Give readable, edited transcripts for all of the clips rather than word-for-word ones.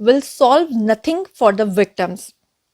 will solve nothing for the victims।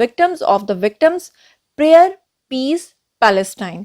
victims of the victims prayer peace Palestine।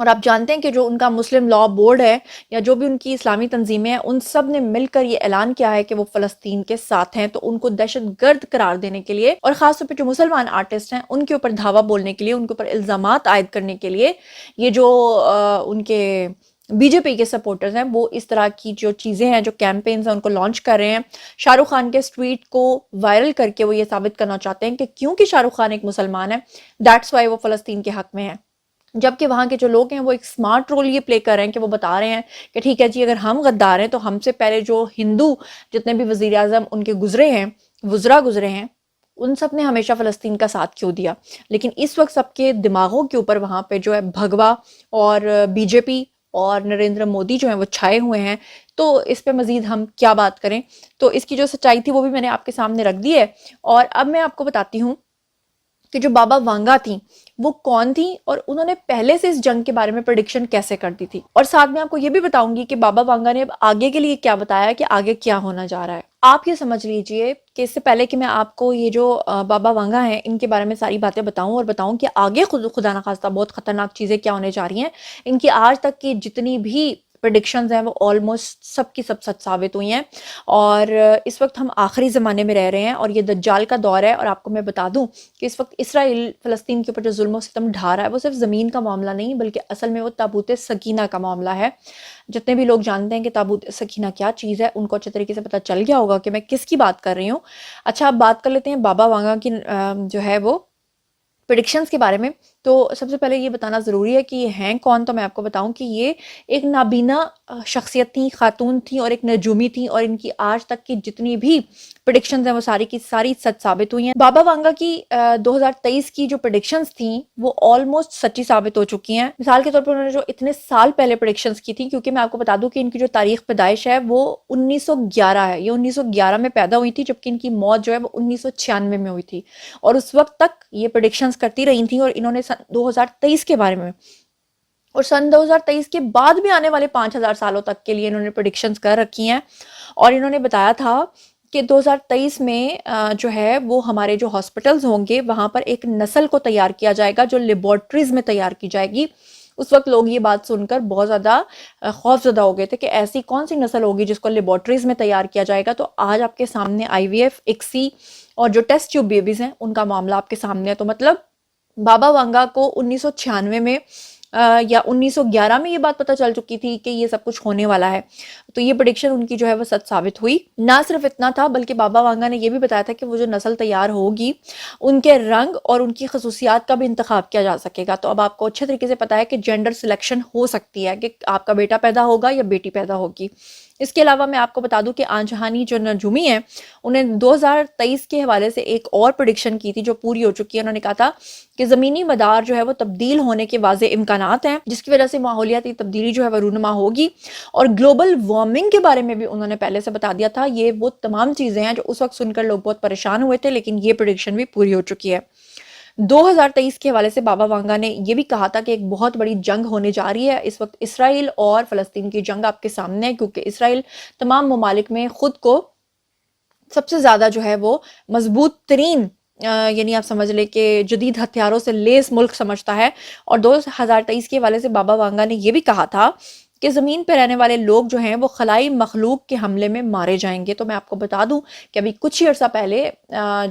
اور آپ جانتے ہیں کہ جو ان کا مسلم لا بورڈ ہے یا جو بھی ان کی اسلامی تنظیمیں ہیں، ان سب نے مل کر یہ اعلان کیا ہے کہ وہ فلسطین کے ساتھ ہیں، تو ان کو دہشت گرد قرار دینے کے لیے اور خاص طور پہ جو مسلمان آرٹسٹ ہیں ان کے اوپر دھاوا بولنے کے لیے، ان کے اوپر الزامات عائد کرنے کے لیے، یہ جو ان کے بی جے پی کے سپورٹرز ہیں وہ اس طرح کی جو چیزیں ہیں، جو کیمپینز ہیں، ان کو لانچ کر رہے ہیں۔ شاہ رخ خان کے اس ٹویٹ کو وائرل کر کے وہ یہ ثابت کرنا چاہتے ہیں کہ کیونکہ شاہ رخ خان ایک مسلمان ہے، دیٹس وائی وہ فلسطین کے حق میں ہے، جبکہ وہاں کے جو لوگ ہیں وہ ایک سمارٹ رول یہ پلے کر رہے ہیں کہ وہ بتا رہے ہیں کہ ٹھیک ہے جی، اگر ہم غدار ہیں تو ہم سے پہلے جو ہندو جتنے بھی وزیر اعظم ان کے گزرے ہیں، وزراء گزرے ہیں، ان سب نے ہمیشہ فلسطین کا ساتھ کیوں دیا؟ لیکن اس وقت سب کے دماغوں کے اوپر وہاں پہ جو ہے بھگوا اور بی جے پی اور نریندر مودی جو ہیں وہ چھائے ہوئے ہیں، تو اس پہ مزید ہم کیا بات کریں؟ تو اس کی جو سچائی تھی وہ بھی میں نے آپ کے سامنے رکھ دی ہے، اور اب میں آپ کو بتاتی ہوں کہ جو بابا وانگا تھیں وہ کون تھیں اور انہوں نے پہلے سے اس جنگ کے بارے میں پریڈکشن کیسے کر دی تھی، اور ساتھ میں آپ کو یہ بھی بتاؤں گی کہ بابا وانگا نے اب آگے کے لیے کیا بتایا کہ آگے کیا ہونا جا رہا ہے۔ آپ یہ سمجھ لیجئے کہ اس سے پہلے کہ میں آپ کو یہ جو بابا وانگا ہیں ان کے بارے میں ساری باتیں بتاؤں اور بتاؤں کہ آگے خدا نخواستہ بہت خطرناک چیزیں کیا ہونے جا رہی ہیں، ان کی آج تک کی جتنی بھی پریڈکشنز ہیں وہ آلموسٹ سب کی سب سچ ثابت ہوئی ہیں، اور اس وقت ہم آخری زمانے میں رہ رہے ہیں اور یہ دجال کا دور ہے۔ اور آپ کو میں بتا دوں کہ اس وقت اسرائیل فلسطین کے اوپر جو ظلم و ستم ڈھا رہا ہے وہ صرف زمین کا معاملہ نہیں بلکہ اصل میں وہ تابوت سکینہ کا معاملہ ہے۔ جتنے بھی لوگ جانتے ہیں کہ تابوت سکینہ کیا چیز ہے ان کو اچھے طریقے سے پتہ چل گیا ہوگا کہ میں کس کی بات کر رہی ہوں۔ اچھا، اب بات کر لیتے ہیں بابا وانگا کی جو ہے وہ پریڈکشنز کے بارے میں۔ تو سب سے پہلے یہ بتانا ضروری ہے کہ یہ ہیں کون، تو میں آپ کو بتاؤں کہ یہ ایک نابینا شخصیت تھیں، خاتون تھیں اور ایک نجومی تھیں، اور ان کی آج تک کی جتنی بھی پریڈکشنز ہیں وہ ساری کی ساری سچ ثابت ہوئی ہیں۔ بابا وانگا کی 2023 کی جو پریڈکشنز تھیں وہ آلموسٹ سچی ثابت ہو چکی ہیں۔ مثال کے طور پر انہوں نے جو اتنے سال پہلے پریڈکشنز کی تھی، کیونکہ میں آپ کو بتا دوں کہ ان کی جو تاریخ پیدائش ہے وہ 1911 ہے، یہ 1911 میں پیدا ہوئی تھی، جبکہ ان کی موت جو ہے وہ 1996 میں ہوئی تھی، اور اس وقت تک یہ پریڈکشنز کرتی رہی تھیں، اور انہوں نے 2023 کے بارے میں اور سن 2023 کے بعد بھی آنے والے 5000 سالوں تک کے لیے انہوں نے پریڈکشنز کر رکھی ہیں، اور انہوں نے بتایا تھا کہ 2023 میں جو ہے وہ ہمارے جو ہاسپٹلز ہوں گے وہاں پر ایک نسل کو تیار کیا جائے گا جو لیبارٹریز میں تیار کی جائے گی۔ اس وقت لوگ یہ بات سن کر بہت زیادہ خوف زدہ ہو گئے تھے کہ ایسی کون سی نسل ہوگی جس کو لیبارٹریز میں تیار کیا جائے گا۔ تو آج آپ کے سامنے آئی وی ایف، ایکسی اور جو ٹیسٹ ٹیوب بیبیز ہیں ان کا معاملہ آپ کے سامنے ہے۔ تو مطلب بابا وانگا کو 1996 میں یا 1911 میں یہ بات پتہ چل چکی تھی کہ یہ سب کچھ ہونے والا ہے، تو یہ پریڈکشن ان کی جو ہے وہ سچ ثابت ہوئی۔ نہ صرف اتنا تھا بلکہ بابا وانگا نے یہ بھی بتایا تھا کہ وہ جو نسل تیار ہوگی ان کے رنگ اور ان کی خصوصیات کا بھی انتخاب کیا جا سکے گا۔ تو اب آپ کو اچھے طریقے سے پتا ہے کہ جینڈر سلیکشن ہو سکتی ہے کہ آپ کا بیٹا پیدا ہوگا یا بیٹی پیدا ہوگی۔ اس کے علاوہ میں آپ کو بتا دوں کہ آنجہانی جو نجومی ہیں انہیں 2023 کے حوالے سے ایک اور پریڈکشن کی تھی جو پوری ہو چکی ہے۔ انہوں نے کہا تھا کہ زمینی مدار جو ہے وہ تبدیل ہونے کے واضح امکانات ہیں، جس کی وجہ سے ماحولیاتی تبدیلی جو ہے وہ رونما ہوگی، اور گلوبل وارمنگ کے بارے میں بھی انہوں نے پہلے سے بتا دیا تھا۔ یہ وہ تمام چیزیں ہیں جو اس وقت سن کر لوگ بہت پریشان ہوئے تھے، لیکن یہ پریڈکشن بھی پوری ہو چکی ہے۔ 2023 کے حوالے سے بابا وانگا نے یہ بھی کہا تھا کہ ایک بہت بڑی جنگ ہونے جا رہی ہے۔ اس وقت اسرائیل اور فلسطین کی جنگ آپ کے سامنے ہے، کیونکہ اسرائیل تمام ممالک میں خود کو سب سے زیادہ جو ہے وہ مضبوط ترین یعنی آپ سمجھ لیں کہ جدید ہتھیاروں سے لیس ملک سمجھتا ہے۔ اور 2023 کے حوالے سے بابا وانگا نے یہ بھی کہا تھا کہ زمین پہ رہنے والے لوگ جو ہیں وہ خلائی مخلوق کے حملے میں مارے جائیں گے۔ تو میں آپ کو بتا دوں کہ ابھی کچھ ہی عرصہ پہلے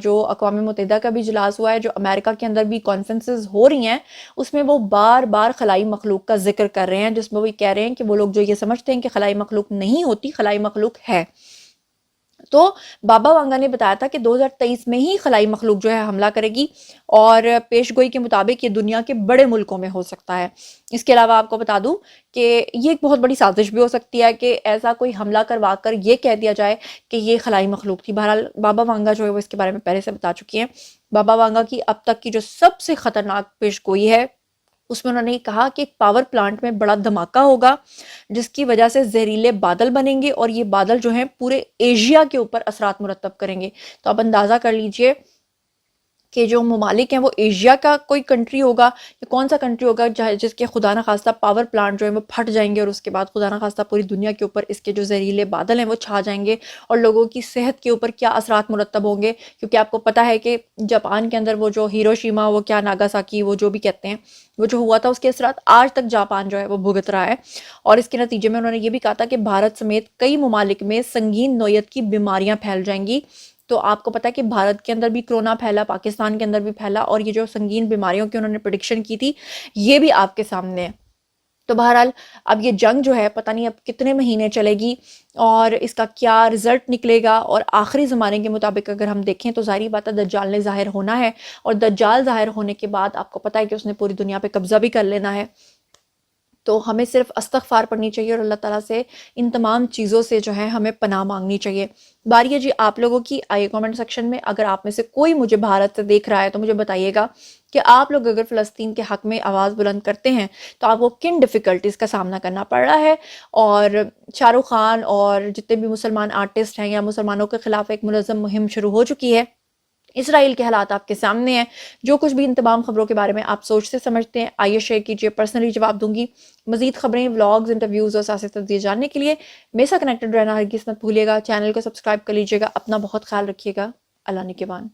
جو اقوام متحدہ کا بھی اجلاس ہوا ہے، جو امریکہ کے اندر بھی کانفرنسز ہو رہی ہیں، اس میں وہ بار بار خلائی مخلوق کا ذکر کر رہے ہیں، جس میں وہ کہہ رہے ہیں کہ وہ لوگ جو یہ سمجھتے ہیں کہ خلائی مخلوق نہیں ہوتی، خلائی مخلوق ہے۔ تو بابا وانگا نے بتایا تھا کہ 2023 میں ہی خلائی مخلوق جو ہے حملہ کرے گی، اور پیش گوئی کے مطابق یہ دنیا کے بڑے ملکوں میں ہو سکتا ہے۔ اس کے علاوہ آپ کو بتا دوں کہ یہ ایک بہت بڑی سازش بھی ہو سکتی ہے کہ ایسا کوئی حملہ کروا کر یہ کہہ دیا جائے کہ یہ خلائی مخلوق تھی۔ بہرحال بابا وانگا جو ہے وہ اس کے بارے میں پہلے سے بتا چکی ہیں۔ بابا وانگا کی اب تک کی جو سب سے خطرناک پیش گوئی ہے اس میں انہوں نے کہا کہ ایک پاور پلانٹ میں بڑا دھماکہ ہوگا جس کی وجہ سے زہریلے بادل بنیں گے، اور یہ بادل جو ہیں پورے ایشیا کے اوپر اثرات مرتب کریں گے۔ تو آپ اندازہ کر لیجئے کہ جو ممالک ہیں وہ ایشیا کا کوئی کنٹری ہوگا یا کون سا کنٹری ہوگا جس کے خدا نخواستہ پاور پلانٹ جو ہیں وہ پھٹ جائیں گے اور اس کے بعد خدا نخواستہ پوری دنیا کے اوپر اس کے جو زہریلے بادل ہیں وہ چھا جائیں گے اور لوگوں کی صحت کے اوپر کیا اثرات مرتب ہوں گے. کیونکہ آپ کو پتہ ہے کہ جاپان کے اندر وہ جو ہیروشیما وہ کیا ناگاساکی وہ جو بھی کہتے ہیں وہ جو ہوا تھا اس کے اثرات آج تک جاپان جو ہے وہ بھگت رہا ہے. اور اس کے نتیجے میں انہوں نے یہ بھی کہا تھا کہ بھارت سمیت کئی ممالک میں سنگین نوعیت کی بیماریاں پھیل جائیں گی. تو آپ کو پتا ہے کہ بھارت کے اندر بھی کرونا پھیلا, پاکستان کے اندر بھی پھیلا, اور یہ جو سنگین بیماریوں کی انہوں نے پریڈکشن کی تھی یہ بھی آپ کے سامنے ہے. تو بہرحال اب یہ جنگ جو ہے پتہ نہیں اب کتنے مہینے چلے گی اور اس کا کیا رزلٹ نکلے گا. اور آخری زمانے کے مطابق اگر ہم دیکھیں تو ظاہری بات ہے دجال نے ظاہر ہونا ہے, اور دجال ظاہر ہونے کے بعد آپ کو پتہ ہے کہ اس نے پوری دنیا پہ قبضہ بھی کر لینا ہے. تو ہمیں صرف استغفار پڑھنی چاہیے اور اللہ تعالیٰ سے ان تمام چیزوں سے جو ہے ہمیں پناہ مانگنی چاہیے. باری ہے جی آپ لوگوں کی. آئیے کامنٹ سیکشن میں اگر آپ میں سے کوئی مجھے بھارت سے دیکھ رہا ہے تو مجھے بتائیے گا کہ آپ لوگ اگر فلسطین کے حق میں آواز بلند کرتے ہیں تو آپ کو کن ڈیفیکلٹیز کا سامنا کرنا پڑ رہا ہے. اور شاہ رخ خان اور جتنے بھی مسلمان آرٹسٹ ہیں یا مسلمانوں کے خلاف ایک منظم مہم شروع ہو چکی ہے. اسرائیل کے حالات آپ کے سامنے ہیں. جو کچھ بھی ان تمام خبروں کے بارے میں آپ سوچتے سمجھتے ہیں آئیے شیئر کیجئے, پرسنلی جواب دوں گی. مزید خبریں, ولاگز, انٹرویوز اور سیاسی تجزیے جاننے کے لیے میرے ساتھ کنیکٹڈ رہنا ہرگز مت بھولیے گا. چینل کو سبسکرائب کر لیجیے گا. اپنا بہت خیال رکھیے گا. اللہ نگہبان.